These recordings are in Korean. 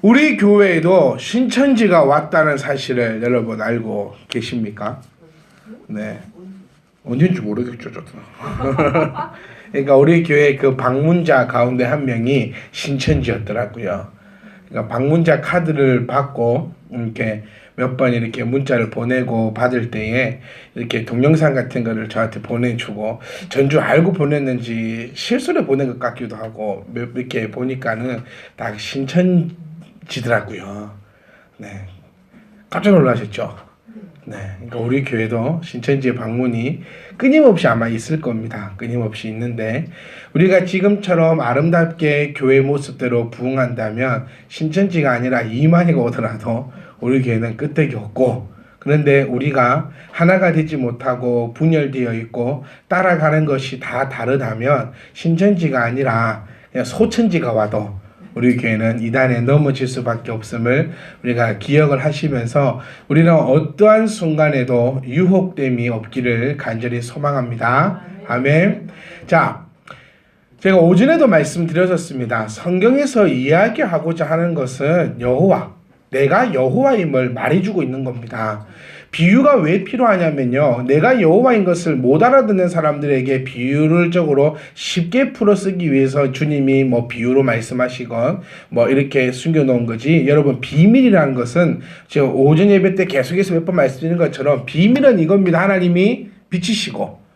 우리 교회에도 신천지가 왔다는 사실을 여러분 알고 계십니까? 네. 언제인지 모르겠죠, 저도. 그러니까 우리 교회 그 방문자 가운데 한 명이 신천지였더라고요. 그러니까 방문자 카드를 받고 이렇게 몇 번 이렇게 문자를 보내고 받을 때에 이렇게 동영상 같은 거를 저한테 보내주고 전주 알고 보냈는지 실수로 보낸 것 같기도 하고 이렇게 보니까는 다 신천지더라고요. 네, 깜짝 놀라셨죠? 네, 그러니까 우리 교회도 신천지의 방문이 끊임없이 아마 있을 겁니다. 끊임없이 있는데 우리가 지금처럼 아름답게 교회 모습대로 부흥한다면 신천지가 아니라 이만희가 오더라도 우리 교회는 끄떡이 없고, 그런데 우리가 하나가 되지 못하고 분열되어 있고 따라가는 것이 다 다르다면 신천지가 아니라 그냥 소천지가 와도 우리 교회는 이단에 넘어질 수밖에 없음을 우리가 기억을 하시면서 우리는 어떠한 순간에도 유혹됨이 없기를 간절히 소망합니다. 아멘. 자, 제가 오전에도 말씀드렸었습니다. 성경에서 이야기하고자 하는 것은 여호와, 내가 여호와임을 말해주고 있는 겁니다. 비유가 왜 필요하냐면요, 내가 여호와인 것을 못 알아듣는 사람들에게 비유를적으로 쉽게 풀어쓰기 위해서 주님이 뭐 비유로 말씀하시건 뭐 이렇게 숨겨놓은 거지. 여러분, 비밀이라는 것은 제가 오전 예배 때 계속해서 몇 번 말씀드린 것처럼 비밀은 이겁니다. 하나님이 빛이시고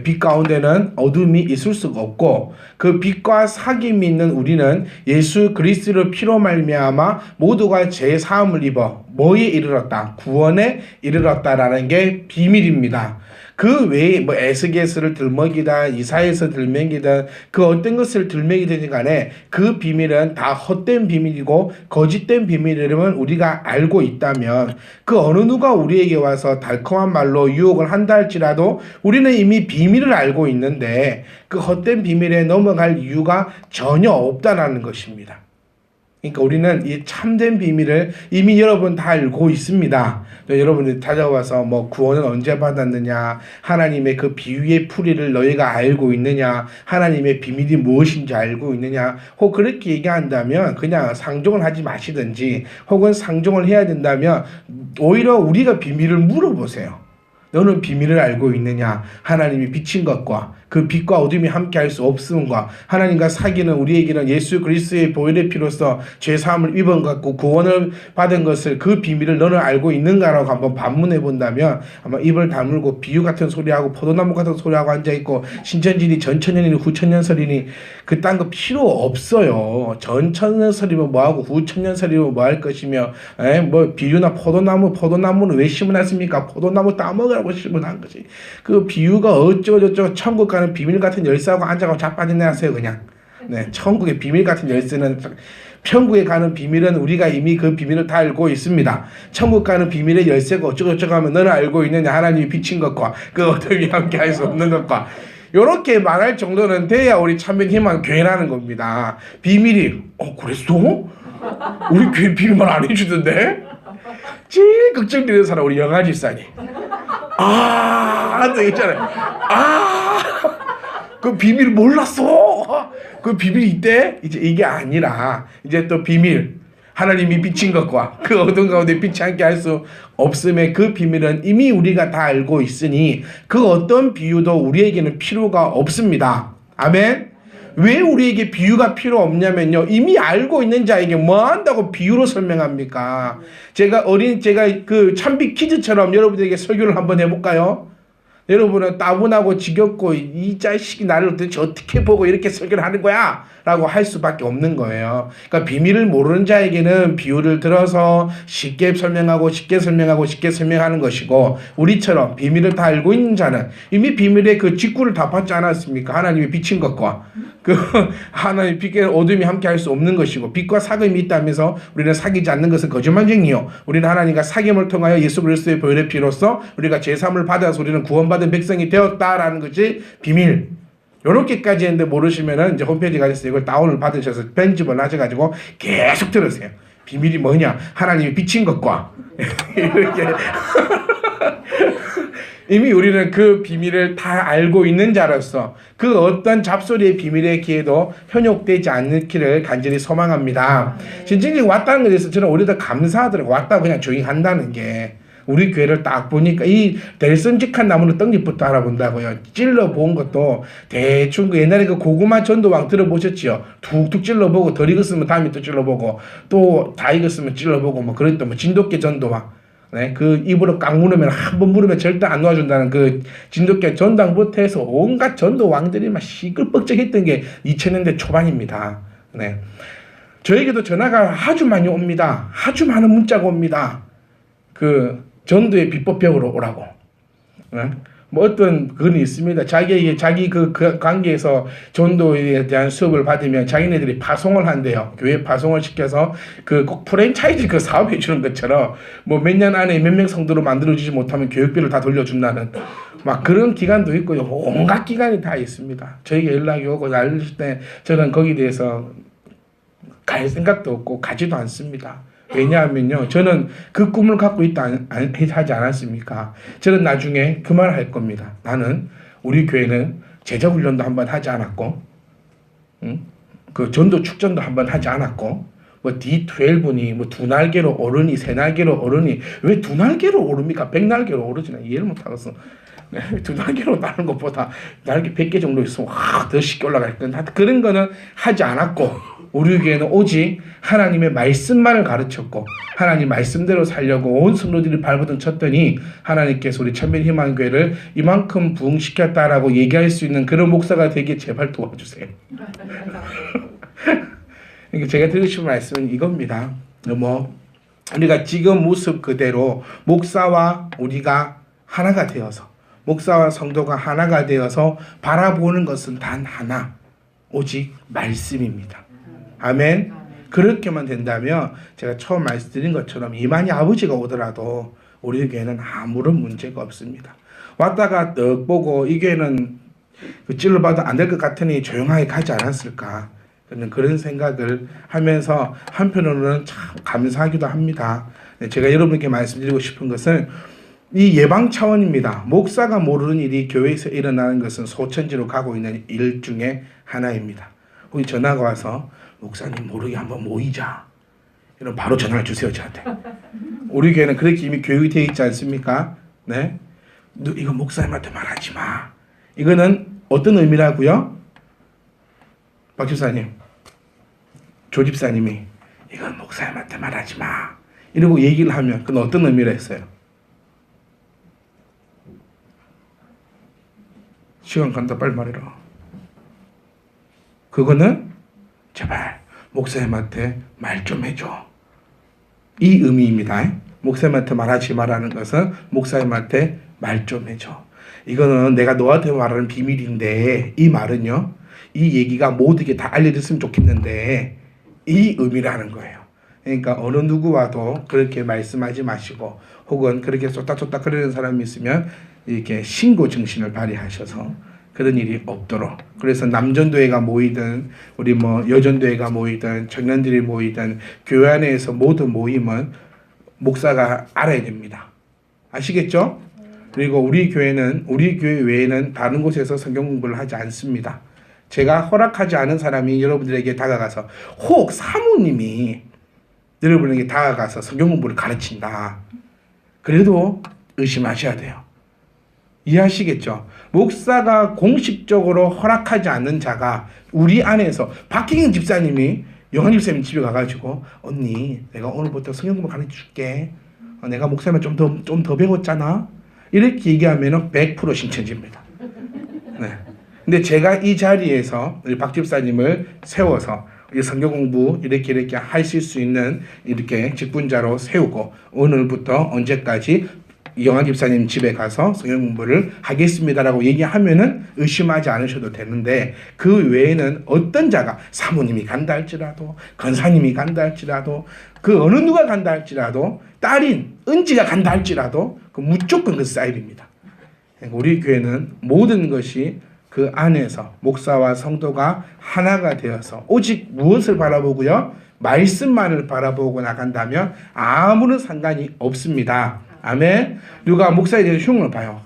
빛 가운데는 어둠이 있을 수가 없고, 그 빛과 사귐이 있는 우리는 예수 그리스도의 피로 말미암아 모두가 죄 사함을 입어 뭐에 이르렀다? 구원에 이르렀다라는 게 비밀입니다. 그 외에 뭐 에스겔서를 들먹이다, 이사야서 들먹이다, 그 어떤 것을 들먹이든 간에 그 비밀은 다 헛된 비밀이고 거짓된 비밀이라면 우리가 알고 있다면, 그 어느 누가 우리에게 와서 달콤한 말로 유혹을 한다 할지라도 우리는 이미 비밀을 알고 있는데 그 헛된 비밀에 넘어갈 이유가 전혀 없다라는 것입니다. 그러니까 우리는 이 참된 비밀을 이미 여러분 다 알고 있습니다. 여러분들이 찾아와서 뭐 구원은 언제 받았느냐, 하나님의 그 비유의 풀이를 너희가 알고 있느냐, 하나님의 비밀이 무엇인지 알고 있느냐, 혹 그렇게 얘기한다면 그냥 상종을 하지 마시든지, 혹은 상종을 해야 된다면 오히려 우리가 비밀을 물어보세요. 너는 비밀을 알고 있느냐? 하나님이 비친 것과 그 빛과 어둠이 함께할 수 없음과 하나님과 사귀는 우리에게는 예수 그리스도의 보혈의 피로써 죄사함을 입은 것 같고 구원을 받은 것을, 그 비밀을 너는 알고 있는가라고 한번 반문해 본다면 아마 입을 다물고 비유 같은 소리하고 포도나무 같은 소리하고 앉아있고 신천지니 전천년이니 후천년설이니 그딴 거 필요 없어요. 전천년설이면 뭐하고 후천년설이면 뭐 할 것이며, 뭐 비유나 포도나무는 왜 심어놨습니까? 포도나무 따먹으라고 심어놓은 거지. 그 비유가 어쩌고저쩌고 천국 가는 비밀 같은 열쇠하고 앉아가고 자빠지네 하세요 그냥. 네, 천국의 비밀 같은 열쇠는, 천국에 가는 비밀은 우리가 이미 그 비밀을 다 알고 있습니다. 천국 가는 비밀의 열쇠가 어쩌고저쩌고 하면 너는 알고 있느냐? 하나님이 비친 것과 그 어둠이 함께 할 수 없는 것과, 요렇게 말할 정도는 돼야 우리 참된 희망 교회라는 겁니다. 비밀이 그랬어? 우리 교회 비밀만 안 해주던데? 제일 걱정되는 사람 우리 영아 집사님. 또 있잖아요. 그 비밀 몰랐어. 그 비밀이 있대. 이제 이게 아니라 이제 또 비밀, 하나님이 비친 것과 그 어둠 가운데 빛이 함께 할 수 없음의 그 비밀은 이미 우리가 다 알고 있으니 그 어떤 비유도 우리에게는 필요가 없습니다. 아멘. 왜 우리에게 비유가 필요 없냐면요, 이미 알고 있는 자에게 뭐 한다고 비유로 설명합니까? 제가 그 참비 퀴즈처럼 여러분들에게 설교를 한번 해볼까요? 여러분은 따분하고 지겹고 이 자식이 나를 도대체 어떻게 보고 이렇게 설교를 하는 거야? 라고 할 수밖에 없는 거예요. 그러니까 비밀을 모르는 자에게는 비유를 들어서 쉽게 설명하는 것이고, 우리처럼 비밀을 다 알고 있는 자는 이미 비밀의 그 직구를 다 받지 않았습니까? 하나님이 비친 것과 그 하나님 빛과 어둠이 함께 할 수 없는 것이고, 빛과 사귐이 있다면서 우리는 사귀지 않는 것은 거짓말쟁이요, 우리는 하나님과 사귐을 통하여 예수 그리스도의 보혈의 피로써 우리가 제사함을 받아서 우리는 구원받은 백성이 되었다라는 것이 비밀. 요렇게까지 했는데 모르시면은 이제 홈페이지 가셔서 이걸 다운을 받으셔서 편집을 하셔가지고 계속 들으세요. 비밀이 뭐냐? 하나님이 비친 것과 이렇게 이미 우리는 그 비밀을 다 알고 있는 자로서 그 어떤 잡소리의 비밀의 기회도 현혹되지 않기를 간절히 소망합니다. 진정이 왔다는 것에 대해서 저는 오히려 더 감사하더라고요. 왔다고 그냥 조용히 한다는 게. 우리 교회를 딱 보니까 이 될성직한 나무는 떡잎부터 알아본다고요. 찔러본 것도 대충 그 옛날에 그 고구마 전도왕 들어보셨지요? 툭툭 찔러보고 덜 익었으면 다음에 또 찔러보고 또 다 익었으면 찔러보고 뭐 그랬던 뭐 진돗개 전도왕. 네, 그 입으로 꽉 물으면 한 번 물으면 절대 안 놓아준다는 그 진돗개 전당부터 해서 온갖 전도 왕들이 막 시끌벅적했던 게 2000년대 초반입니다. 네, 저에게도 전화가 아주 많이 옵니다. 아주 많은 문자가 옵니다. 그 전도의 비법벽으로 오라고. 네? 뭐 어떤 그건 있습니다. 자기 그 관계에서 전도에 대한 수업을 받으면 자기네들이 파송을 한대요. 교회 파송을 시켜서 그 꼭 프랜차이즈 그 사업해 주는 것처럼 뭐 몇 년 안에 몇 명 성도로 만들어주지 못하면 교육비를 다 돌려준다는 막 그런 기관도 있고요. 온갖 기관이 다 있습니다. 저에게 연락이 오고 알릴 때 저는 거기에 대해서 갈 생각도 없고 가지도 않습니다. 왜냐하면요, 저는 그 꿈을 갖고 있다 하지 않았습니까? 저는 나중에 그 말을 할 겁니다. 나는 우리 교회는 제자 훈련도 한번 하지 않았고, 그 전도 축전도 한번 하지 않았고, 뭐 D12니 뭐 두 날개로 오르니 세 날개로 오르니 왜 두 날개로 오릅니까? 100날개로 오르지 나 이해를 못 하겠어. 두 날개로 나는 것보다 날개 100개 정도 있으면 더 쉽게 올라갈 건데 그런 거는 하지 않았고. 우리 교회는 오직 하나님의 말씀만을 가르쳤고 하나님 말씀대로 살려고 온 성도들이 발버둥 쳤더니 하나님께서 우리 천민희망교회를 이만큼 부흥시켰다라고 얘기할 수 있는 그런 목사가 되게 제발 도와주세요. 그러니까 제가 드리고 싶은 말씀은 이겁니다. 뭐 우리가 지금 모습 그대로 목사와 우리가 하나가 되어서 목사와 성도가 하나가 되어서 바라보는 것은 단 하나, 오직 말씀입니다. 아멘. 그렇게만 된다면 제가 처음 말씀드린 것처럼 이만희 아버지가 오더라도 우리 교회는 아무런 문제가 없습니다. 왔다가 떡 보고 이 교회는 찔러봐도 안 될 것 같으니 조용하게 가지 않았을까. 그런 생각을 하면서 한편으로는 참 감사하기도 합니다. 제가 여러분께 말씀드리고 싶은 것은 이 예방 차원입니다. 목사가 모르는 일이 교회에서 일어나는 것은 소천지로 가고 있는 일 중에 하나입니다. 우리 전화가 와서 목사님 모르게 한번 모이자. 이런 바로 전화를 주세요 저한테. 우리 교회는 그렇게 이미 교육이 되어 있지 않습니까? 네, 이거 목사님한테 말하지 마. 이거는 어떤 의미라고요? 박 집사님, 조 집사님이 이건 목사님한테 말하지 마. 이러고 얘기를 하면 그건 어떤 의미를 했어요? 시간 간다 빨리 말해라. 그거는 제발 목사님한테 말 좀 해줘. 이 의미입니다. 목사님한테 말하지 말라는 것은 목사님한테 말 좀 해줘. 이거는 내가 너한테 말하는 비밀인데 이 말은요. 이 얘기가 모두에게 다 알려졌으면 좋겠는데 이 의미라는 거예요. 그러니까 어느 누구와도 그렇게 말씀하지 마시고 혹은 그렇게 쏟닥쏟닥 거리는 사람이 있으면 이렇게 신고 정신을 발휘하셔서 그런 일이 없도록. 그래서 남전도회가 모이든 우리 뭐 여전도회가 모이든 청년들이 모이든 교회 안에서 모든 모임은 목사가 알아야 됩니다. 아시겠죠? 그리고 우리 교회는 우리 교회 외에는 다른 곳에서 성경 공부를 하지 않습니다. 제가 허락하지 않은 사람이 여러분들에게 다가가서 혹 사모님이 여러분에게 다가가서 성경 공부를 가르친다. 그래도 의심하셔야 돼요. 이해하시겠죠? 목사가 공식적으로 허락하지 않는 자가 우리 안에서 박희경 집사님이 영환 집사님 집에 가가지고 언니 내가 오늘부터 성경 공부 가르쳐줄게. 내가 목사님을 좀 더 배웠잖아. 이렇게 얘기하면 100% 신천지입니다. 네. 근데 제가 이 자리에서 우리 박 집사님을 세워서 성경 공부 이렇게 하실 수 있는 이렇게 직분자로 세우고 오늘부터 언제까지 영환 집사님 집에 가서 성경 공부를 하겠습니다라고 얘기하면은 의심하지 않으셔도 되는데 그 외에는 어떤 자가 사모님이 간다 할지라도 권사님이 간다 할지라도 그 어느 누가 간다 할지라도 딸인 은지가 간다 할지라도 그 무조건 그 사입입니다. 우리 교회는 모든 것이 그 안에서 목사와 성도가 하나가 되어서 오직 무엇을 바라보고요? 말씀만을 바라보고 나간다면 아무런 상관이 없습니다. 아멘. 누가 목사에 대해서 흉을 봐요.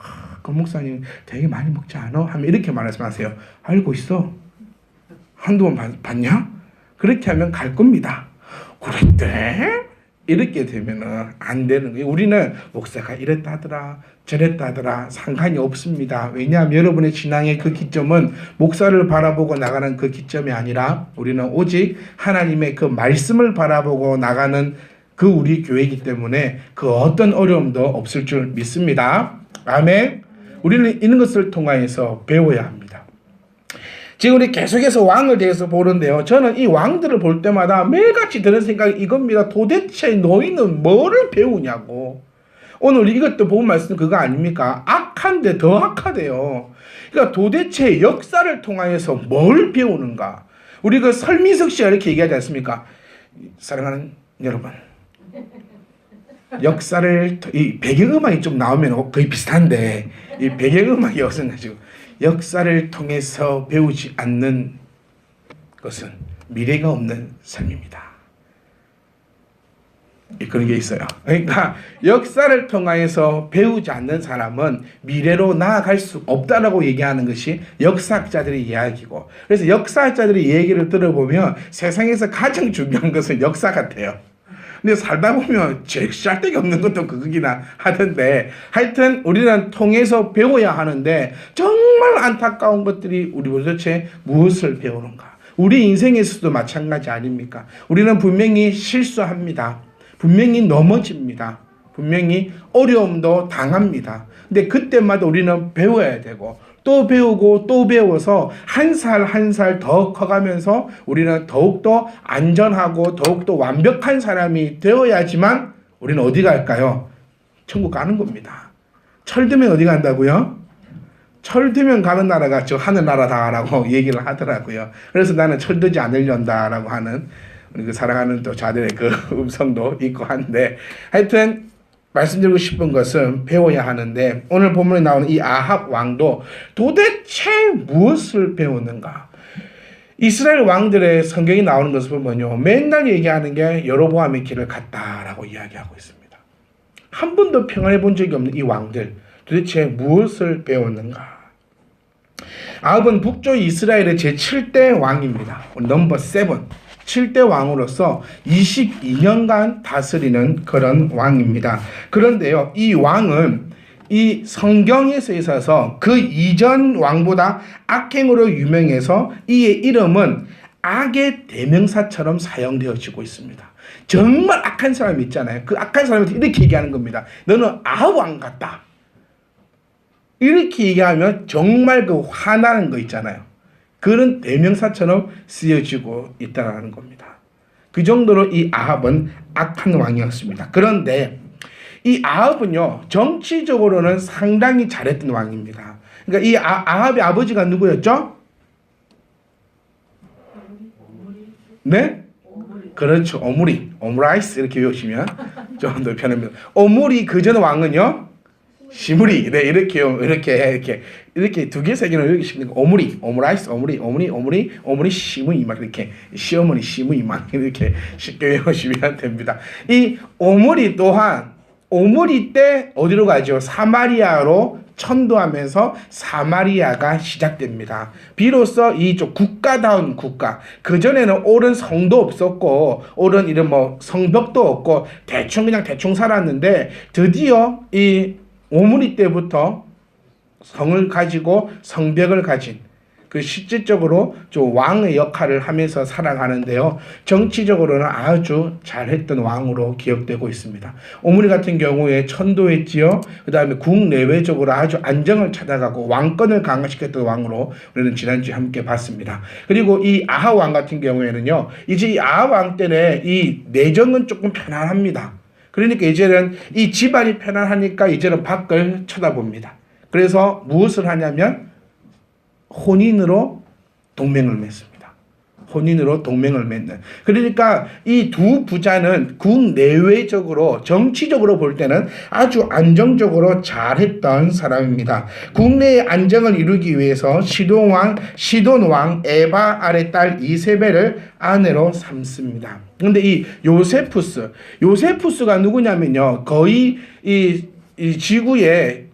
그 목사님 되게 많이 먹지 않아? 하면 이렇게 말씀하세요. 알고 있어? 한두 번 봤냐? 그렇게 하면 갈 겁니다. 그랬대? 이렇게 되면은 안 되는 거예요. 우리는 목사가 이랬다 하더라, 저랬다 하더라, 상관이 없습니다. 왜냐하면 여러분의 신앙의 그 기점은 목사를 바라보고 나가는 그 기점이 아니라 우리는 오직 하나님의 그 말씀을 바라보고 나가는 그 우리 교회이기 때문에 그 어떤 어려움도 없을 줄 믿습니다. 아멘. 우리는 이런 것을 통하여서 배워야 합니다. 지금 우리 계속해서 왕을 대해서 보는데요. 저는 이 왕들을 볼 때마다 매일같이 드는 생각이 이겁니다. 도대체 너희는 뭐를 배우냐고. 오늘 이것도 본 말씀은 그거 아닙니까? 악한데 더 악하대요. 그러니까 도대체 역사를 통하여서 뭘 배우는가. 우리 그 설민석 씨가 이렇게 얘기하지 않습니까? 사랑하는 여러분, 역사를, 이 배경음악이 좀 나오면 거의 비슷한데 이 배경음악이 없어가지고 역사를 통해서 배우지 않는 것은 미래가 없는 삶입니다. 그런 게 있어요. 그러니까 역사를 통해서 배우지 않는 사람은 미래로 나아갈 수 없다라고 얘기하는 것이 역사학자들의 이야기고, 그래서 역사학자들의 얘기를 들어보면 세상에서 가장 중요한 것은 역사 같아요. 근데 살다 보면 제일 짤데기 없는 것도 그거기나 하던데, 하여튼 우리는 통해서 배워야 하는데 정말 안타까운 것들이 우리 도대체 무엇을 배우는가. 우리 인생에서도 마찬가지 아닙니까? 우리는 분명히 실수합니다. 분명히 넘어집니다. 분명히 어려움도 당합니다. 근데 그때마다 우리는 배워야 되고 또 배우고 또 배워서 한 살 한 살 더 커가면서 우리는 더욱더 안전하고 더욱더 완벽한 사람이 되어야지만 우리는 어디 갈까요? 천국 가는 겁니다. 철들면 어디 간다고요? 철들면 가는 나라가 저 하늘나라다라고 얘기를 하더라고요. 그래서 나는 철들지 않으련다라고 하는 우리 그 사랑하는 또 자들의 그 음성도 있고 한데, 하여튼 말씀드리고 싶은 것은 배워야 하는데, 오늘 본문에 나오는 이 아합 왕도 도대체 무엇을 배우는가? 이스라엘 왕들의 성경이 나오는 것을 보면요, 맨날 얘기하는 게 여로보암의 길을 갔다라고 이야기하고 있습니다. 한 번도 평안해 본 적이 없는 이 왕들, 도대체 무엇을 배웠는가? 아합은 북쪽 이스라엘의 제7대 왕입니다. 넘버 7. 7대 왕으로서 22년간 다스리는 그런 왕입니다. 그런데요, 이 왕은 이 성경에서 있어서 그 이전 왕보다 악행으로 유명해서 이의 이름은 악의 대명사처럼 사용되어지고 있습니다. 정말 악한 사람이 있잖아요. 그 악한 사람한테 이렇게 얘기하는 겁니다. 너는 아합 왕 같다. 이렇게 얘기하면 정말 그 화나는 거 있잖아요. 그런 대명사처럼 쓰여지고 있다는 겁니다. 그 정도로 이 아합은 악한 왕이었습니다. 그런데 이 아합은요, 정치적으로는 상당히 잘했던 왕입니다. 그러니까 이 아합의 아버지가 누구였죠? 네? 그렇죠. 오므라이스 이렇게 외우시면 좀 더 편합니다. 오므리 그전 왕은요, 시무리. 네, 이렇게 두 개, 세 개는 여기 씹는 거. 오므라이스, 오므리, 시무이 막 이렇게 시어머니 시무이 막 이렇게 쉽게 외우시면 됩니다. 이 오므리 또한 오므리 때 어디로 가죠? 사마리아로 천도하면서 사마리아가 시작됩니다. 비로소 이쪽 국가다운 국가. 그전에는 옳은 성도 없었고 옳은 이런 뭐 성벽도 없고 대충 살았는데, 드디어 이 오므리 때부터 성을 가지고 성벽을 가진, 그 실질적으로 좀 왕의 역할을 하면서 살아가는데요. 정치적으로는 아주 잘했던 왕으로 기억되고 있습니다. 오므리 같은 경우에 천도했지요. 그 다음에 국내외적으로 아주 안정을 찾아가고 왕권을 강화시켰던 왕으로 우리는 지난주에 함께 봤습니다. 그리고 이 아합 왕 같은 경우에는요, 이제 이 아합 왕 때는 이 내정은 조금 편안합니다. 그러니까 이제는 이 집안이 편안하니까 이제는 밖을 쳐다봅니다. 그래서 무엇을 하냐면 혼인으로 동맹을 맺습니다. 혼인으로 동맹을 맺는. 그러니까 이 두 부자는 국내외적으로 정치적으로 볼 때는 아주 안정적으로 잘했던 사람입니다. 국내의 안정을 이루기 위해서 시돈왕 에바 아래 딸 이세벨을 아내로 삼습니다. 그런데 이 요세푸스가 누구냐면요, 거의 이 지구의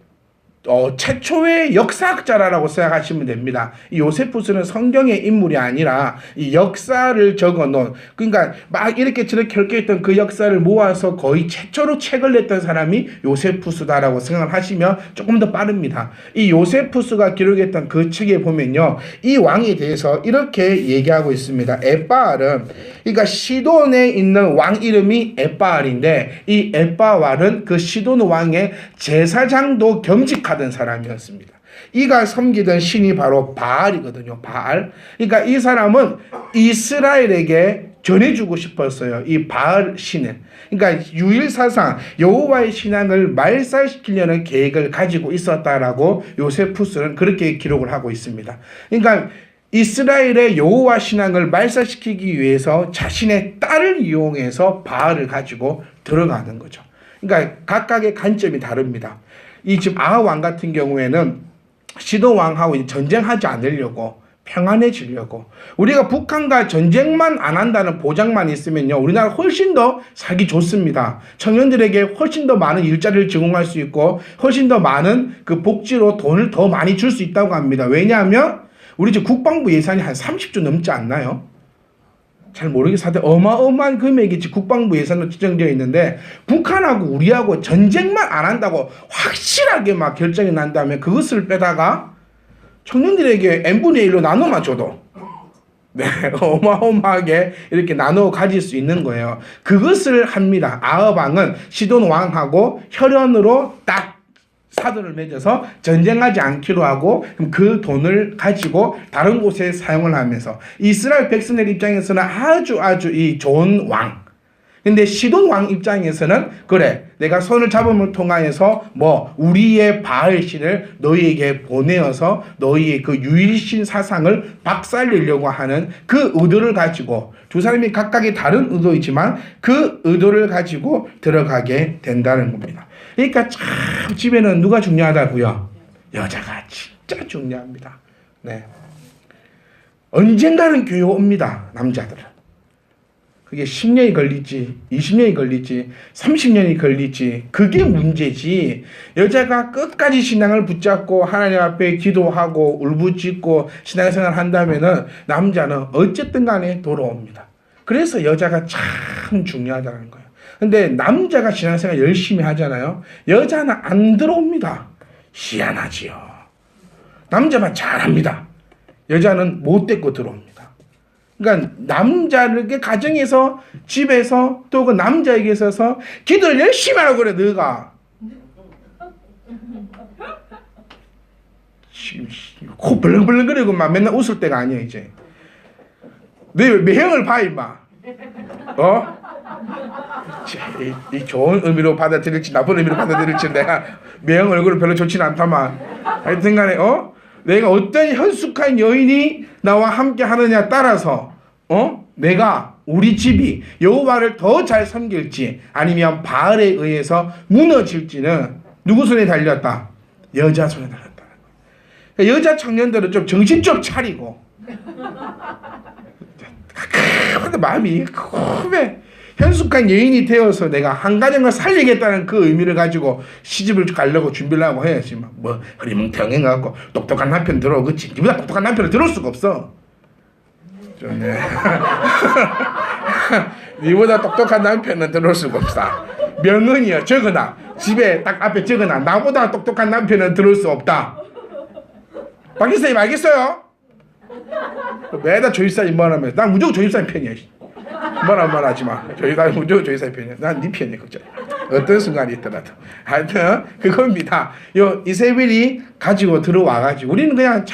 최초의 역사학자라고 생각하시면 됩니다. 이 요세푸스는 성경의 인물이 아니라 이 역사를 적어놓은, 그러니까 막 이렇게 저렇게 얽혀있던 그 역사를 모아서 거의 최초로 책을 냈던 사람이 요세푸스다라고 생각을 하시면 조금 더 빠릅니다. 이 요세푸스가 기록했던 그 책에 보면요, 이 왕에 대해서 이렇게 얘기하고 있습니다. 에빠알은, 그러니까 시돈에 있는 왕 이름이 에빠알인데, 이 에빠알은 그 시돈 왕의 제사장도 겸직하던 사람이었습니다. 이가 섬기던 신이 바로 바알이거든요. 바알. 그러니까 이 사람은 이스라엘에게 전해주고 싶었어요. 이 바알 신을. 그러니까 유일사상 여호와의 신앙을 말살시키려는 계획을 가지고 있었다라고 요세푸스는 그렇게 기록을 하고 있습니다. 그러니까 이스라엘의 여호와 신앙을 말살시키기 위해서 자신의 딸을 이용해서 바알을 가지고 들어가는 거죠. 그러니까 각각의 관점이 다릅니다. 이 지금 아합 왕 같은 경우에는 시돈 왕하고 전쟁하지 않으려고, 평안해지려고, 우리가 북한과 전쟁만 안 한다는 보장만 있으면요, 우리나라 훨씬 더 살기 좋습니다. 청년들에게 훨씬 더 많은 일자리를 제공할 수 있고 훨씬 더 많은 그 복지로 돈을 더 많이 줄 수 있다고 합니다. 왜냐하면 우리 지금 국방부 예산이 한 30조 넘지 않나요? 잘 모르겠어요. 어마어마한 금액이 국방부 예산으로 지정되어 있는데, 북한하고 우리하고 전쟁만 안 한다고 확실하게 막 결정이 난다면 그것을 빼다가 청년들에게 n분의 1로 나눠만 줘도 네, 어마어마하게 이렇게 나눠 가질 수 있는 거예요. 그것을 합니다. 아합 왕은 시돈 왕하고 혈연으로 딱 사돈을 맺어서 전쟁하지 않기로 하고, 그럼 그 돈을 가지고 다른 곳에 사용을 하면서 이스라엘 백성들 입장에서는 아주 이 좋은 왕. 근데 시돈 왕 입장에서는 그래, 내가 손을 잡음을 통하여서 우리의 바알신을 너희에게 보내어서 너희의 그 유일신 사상을 박살내려고 하는 그 의도를 가지고, 두 사람이 각각의 다른 의도이지만 그 의도를 가지고 들어가게 된다는 겁니다. 그러니까 참 집에는 누가 중요하다고요? 여자가 진짜 중요합니다. 네. 언젠가는 교회 옵니다. 남자들은. 그게 10년이 걸릴지 20년이 걸릴지 30년이 걸릴지 그게 문제지, 여자가 끝까지 신앙을 붙잡고 하나님 앞에 기도하고 울부짖고 신앙생활을 한다면은 남자는 어쨌든 간에 돌아옵니다. 그래서 여자가 참 중요하다는 거예요. 근데 남자가 신앙생활 열심히 하잖아요. 여자는 안 들어옵니다. 희한하지요. 남자만 잘합니다. 여자는 못 데리고 들어옵니다. 그러니까 남자에게 가정에서, 집에서, 또 그 남자에게 있어서 기도를 열심히 하라고 그래. 너가 코 벌렁벌렁거리고 막 맨날 웃을 때가 아니야. 이제 너 매형을 봐 임마. 이 좋은 의미로 받아들일지 나쁜 의미로 받아들일지 내가 매형 얼굴은 별로 좋지는 않다만, 하여튼 간에 내가 어떤 현숙한 여인이 나와 함께 하느냐에 따라서 내가 우리 집이 여호와를 더 잘 섬길지 아니면 바알에 의해서 무너질지는 누구 손에 달렸다? 여자 손에 달렸다. 그러니까 여자 청년들은 좀 정신 좀 차리고, 마음이 큼에 현숙한 여인이 되어서 내가 한 가정을 살리겠다는 그 의미를 가지고 시집을 가려고 준비를 하고 해야지. 흐리멍텅해갖고 똑똑한 남편 들어오겠지. 니보다 똑똑한 남편을 들어올 수가 없어. 네. 니보다 똑똑한 남편은 들어올 수가 없다. 명언이야. 적어놔. 집에 딱 앞에 적어놔. 나보다 똑똑한 남편은 들어올 수 없다. 박 기사님 알겠어요? 매달 조집사님 뭐라면 난 무조건 조집사님 편이야. 말하지 마. 난 무조건 조집사님 편이야. 난 네 편이야. 걱정. 어떤 순간이 있더라도. 하여튼 그겁니다. 이세벨이 가지고 들어와가지고 우리는 그냥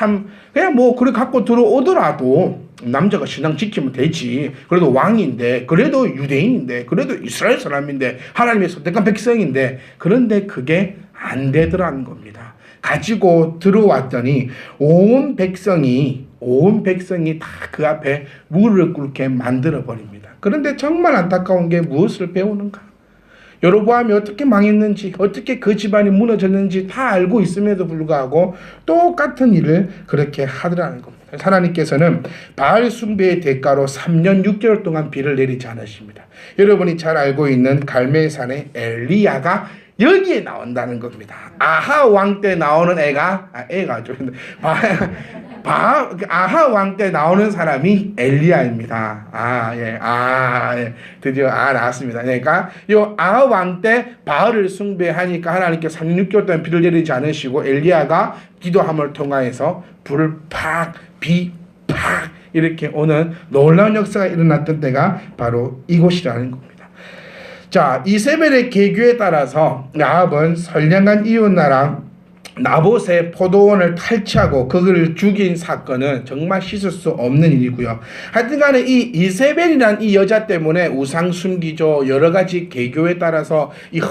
그래 갖고 들어오더라도 남자가 신앙 지키면 되지. 그래도 왕인데, 그래도 유대인인데, 그래도 이스라엘 사람인데, 하나님의 선택한 백성인데, 그런데 그게 안 되더라는 겁니다. 가지고 들어왔더니 온 백성이 다 그 앞에 무릎을 꿇게 만들어 버립니다. 그런데 정말 안타까운 게 무엇을 배우는가? 여로보암이 어떻게 망했는지, 어떻게 그 집안이 무너졌는지 다 알고 있음에도 불구하고 똑같은 일을 그렇게 하더라는 겁니다. 하나님께서는 바알 숭배의 대가로 3년 6개월 동안 비를 내리지 않으십니다. 여러분이 잘 알고 있는 갈멜산의 엘리야가 여기에 나온다는 겁니다. 아하 왕 때 나오는 애가 좀 아하 왕 때 나오는 사람이 엘리야입니다. 예. 드디어 나왔습니다. 그러니까 요 아하 왕 때 바알을 숭배하니까 하나님께 36개월 동안 비를 내리지 않으시고 엘리야가 기도함을 통하여서 불을 비 이렇게 오는 놀라운 역사가 일어났던 때가 바로 이곳이라는 겁니다. 자, 이세벨의 계교에 따라서 아합은 선량한 이웃나라 나봇의 포도원을 탈취하고 그를 죽인 사건은 정말 씻을 수 없는 일이고요. 하여튼간에 이 이세벨이란 이 여자 때문에 우상 숨기죠, 여러 가지 계교에 따라서 이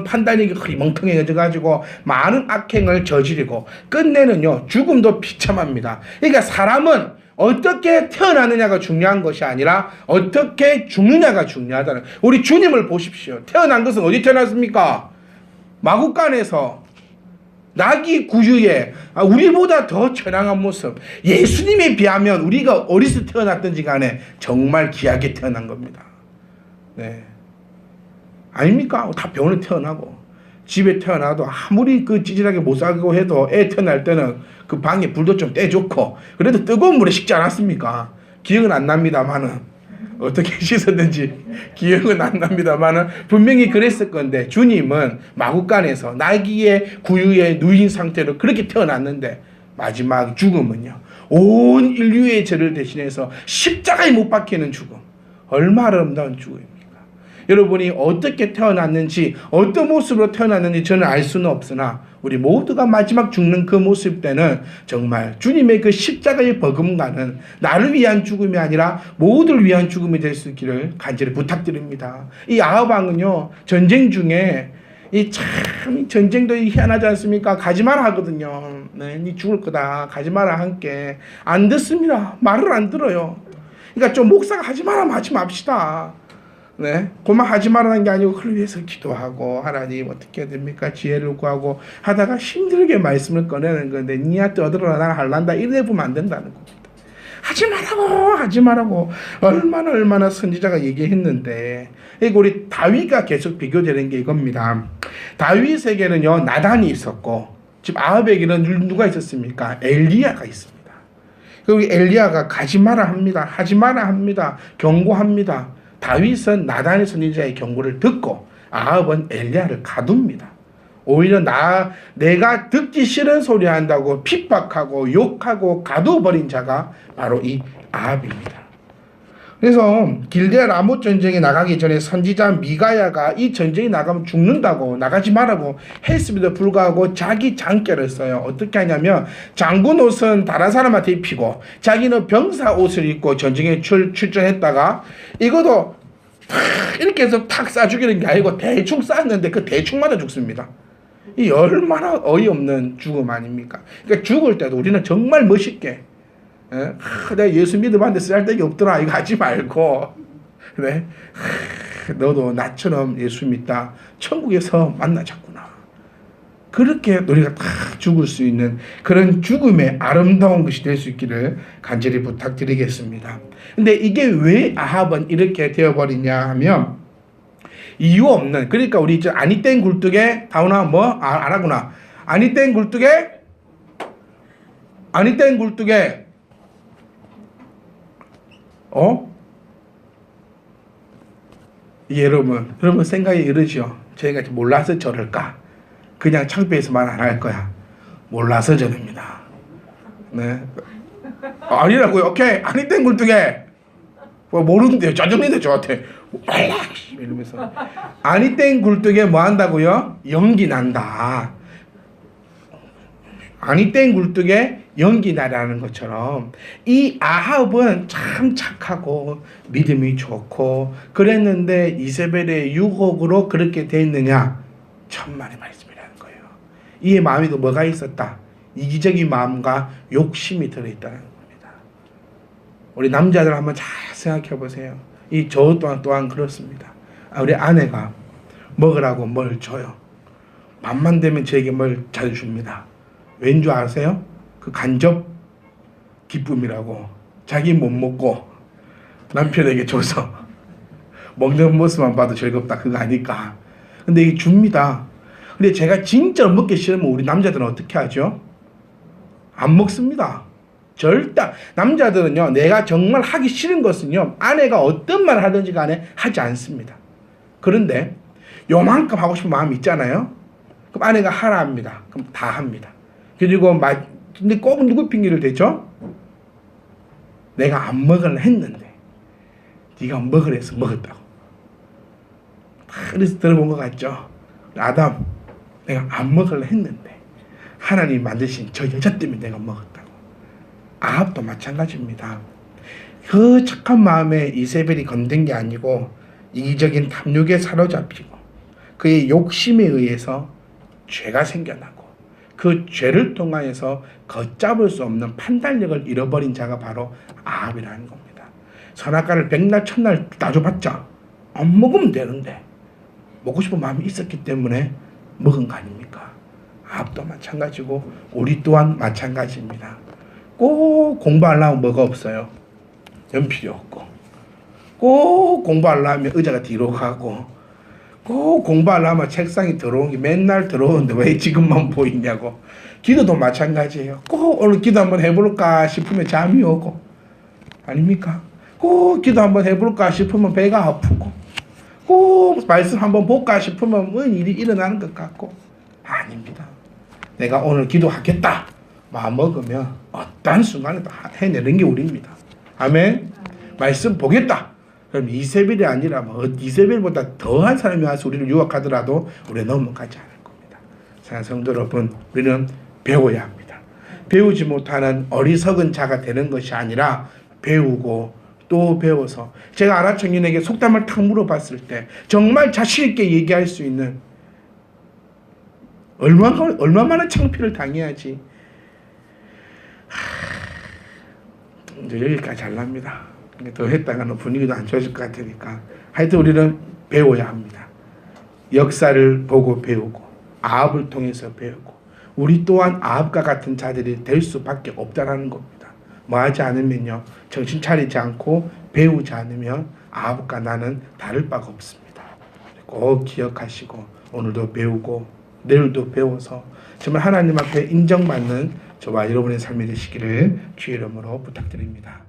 판단이 흐리멍텅해져 가지고 많은 악행을 저지르고 끝내는요 죽음도 비참합니다. 그러니까 사람은 어떻게 태어나느냐가 중요한 것이 아니라 어떻게 죽느냐가 중요하다는. 우리 주님을 보십시오. 태어난 것은 어디 태어났습니까? 마구간에서 나귀 구유에 우리보다 더 처량한 모습. 예수님에 비하면 우리가 어디서 태어났든지 간에 정말 귀하게 태어난 겁니다. 네, 아닙니까? 다 병원에 태어나고 집에 태어나도 아무리 그 찌질하게 못 살고 해도 애 태어날 때는 그 방에 불도 좀 떼줬고 그래도 뜨거운 물에 식지 않았습니까? 기억은 안 납니다만은 어떻게 씻었는지 기억은 안 납니다만은 분명히 그랬을 건데 주님은 마구간에서 나귀의 구유에 누인 상태로 그렇게 태어났는데 마지막 죽음은요 온 인류의 죄를 대신해서 십자가에 못 박히는 죽음. 얼마나 아름다운 죽음입니까? 여러분이 어떻게 태어났는지 어떤 모습으로 태어났는지 저는 알 수는 없으나 우리 모두가 마지막 죽는 그 모습 때는 정말 주님의 그 십자가의 버금가는 나를 위한 죽음이 아니라 모두를 위한 죽음이 될 수 있기를 간절히 부탁드립니다. 이 아합 왕은요 전쟁 중에 참 전쟁도 희한하지 않습니까? 가지 마라 하거든요. 네, 니 죽을 거다. 가지 마라 함께 안 듣습니다. 말을 안 들어요. 그러니까 좀 목사가 하지 마라 하지 맙시다. 네, 그만 하지 말라는 게 아니고 그걸 위해서 기도하고 하나님 어떻게 해야 됩니까? 지혜를 구하고 하다가 힘들게 말씀을 꺼내는 건데 니한테 얻으러 나는 할란다 이래 보면 안 된다는 겁니다. 하지 말라고 얼마나 선지자가 얘기했는데. 그리고 우리 다윗과 계속 비교되는 게 이겁니다. 다윗에게는요 나단이 있었고 지금 아합에게는 누가 있었습니까? 엘리야가 있습니다. 그리고 엘리야가 가지 마라 합니다. 하지 마라 합니다. 경고합니다. 다윗은 나단의 선지자의 경고를 듣고 아합은 엘리야를 가둡니다. 오히려 내가 듣기 싫은 소리 한다고 핍박하고 욕하고 가둬버린 자가 바로 이 아합입니다. 그래서 길드야 라못 전쟁에 나가기 전에 선지자 미가야가 이 전쟁에 나가면 죽는다고 나가지 말라고 했음에도 불구하고 자기 장결을 써요. 어떻게 하냐면 장군 옷은 다른 사람한테 입히고 자기는 병사 옷을 입고 전쟁에 출전했다가 이것도 이렇게 해서 탁 쏴 죽이는 게 아니고 대충 쐈는데 그 대충 맞아 죽습니다. 이 얼마나 어이없는 죽음 아닙니까? 그러니까 죽을 때도 우리는 정말 멋있게 내가 예수 믿어봤는데 쓸데기 없더라 이거 하지 말고 네? 너도 나처럼 예수 믿다 천국에서 만나자꾸나 그렇게 우리가 다 죽을 수 있는 그런 죽음의 아름다운 것이 될 수 있기를 간절히 부탁드리겠습니다. 근데 이게 왜 아합은 이렇게 되어버리냐 하면 이유 없는, 그러니까 우리 이제 아니땡 굴뚝에 다운아 안 하구나. 아니땡 굴뚝에 여러분 생각이 이러죠. 저희가 몰라서 저럴까? 그냥 창피해서만 안 할 거야. 몰라서 저럽니다. 네. 아니라고요. 오케이. 아니땡 굴뚝에 모르는데요. 짜증내는데 저한테 이러면서 아니땡 굴뚝에 뭐 한다고요? 연기 난다. 아니땡 굴뚝에 연기 나라는 것처럼 이 아합은 참 착하고 믿음이 좋고 그랬는데 이세벨의 유혹으로 그렇게 됐느냐? 천만의 말씀이라는 거예요. 이의 마음에도 뭐가 있었다? 이기적인 마음과 욕심이 들어있다는 겁니다. 우리 남자들 한번 잘 생각해 보세요. 저 또한 그렇습니다. 우리 아내가 먹으라고 뭘 줘요. 밤만 되면 저에게 뭘 잘 줍니다. 왠 줄 아세요? 그 간접 기쁨이라고. 자기 못 먹고 남편에게 줘서 먹는 모습만 봐도 즐겁다 그거 아닐까. 근데 이게 줍니다. 근데 제가 진짜 먹기 싫으면 우리 남자들은 어떻게 하죠? 안 먹습니다. 절대. 남자들은요, 내가 정말 하기 싫은 것은요, 아내가 어떤 말을 하든지 간에 하지 않습니다. 그런데 요만큼 하고 싶은 마음이 있잖아요. 그럼 아내가 하라 합니다. 그럼 다 합니다. 그리고 근데 꼭 누구 핑계를 대죠? 내가 안 먹으려 했는데 네가 먹으래서 먹었다고. 그래서 들어본 것 같죠? 아담, 내가 안 먹으려 했는데 하나님이 만드신 저 여자 때문에 내가 먹었다고. 아합도 마찬가지입니다. 그 착한 마음에 이세벨이 건든 게 아니고 이기적인 탐욕에 사로잡히고 그의 욕심에 의해서 죄가 생겨나고 그 죄를 통하여서 걷잡을 수 없는 판단력을 잃어버린 자가 바로 아합이라는 겁니다. 선악과를 백날 첫날 따줘봤자 안 먹으면 되는데 먹고 싶은 마음이 있었기 때문에 먹은 거 아닙니까? 아합도 마찬가지고 우리 또한 마찬가지입니다. 꼭 공부하려면 뭐가 없어요? 연필이 없고, 꼭 공부하려면 의자가 뒤로 가고, 꼭 공부하려면 책상이 들어온 게 맨날 들어오는데 왜 지금만 보이냐고. 기도도 마찬가지예요. 꼭 오늘 기도 한번 해볼까 싶으면 잠이 오고, 아닙니까? 꼭 기도 한번 해볼까 싶으면 배가 아프고, 꼭 말씀 한번 볼까 싶으면 뭔 일이 일어나는 것 같고, 아닙니다. 내가 오늘 기도하겠다 마음 먹으면 어떤 순간에 다 해내는 게 우리입니다. 아멘. 말씀 보겠다. 그럼 이세벨이 아니라 이세벨보다 더한 사람이 와서 우리를 유혹하더라도 우리는 넘어가지 않을 겁니다. 사랑하는 성도 여러분, 우리는 배워야 합니다. 배우지 못하는 어리석은 자가 되는 것이 아니라 배우고 또 배워서, 제가 아랍 청년에게 속담을 탁 물어봤을 때 정말 자신 있게 얘기할 수 있는, 얼마만한 창피를 당해야지. 이제 여기까지 하랍니다. 더 했다가는 분위기도 안 좋아질 것 같으니까 하여튼 우리는 배워야 합니다. 역사를 보고 배우고 아합을 통해서 배우고 우리 또한 아합과 같은 자들이 될 수밖에 없다라는 겁니다. 뭐 하지 않으면요, 정신 차리지 않고 배우지 않으면 아합과 나는 다를 바가 없습니다. 꼭 기억하시고 오늘도 배우고 내일도 배워서 정말 하나님 앞에 인정받는 저와 여러분의 삶이 되시기를 주의 이름으로 부탁드립니다.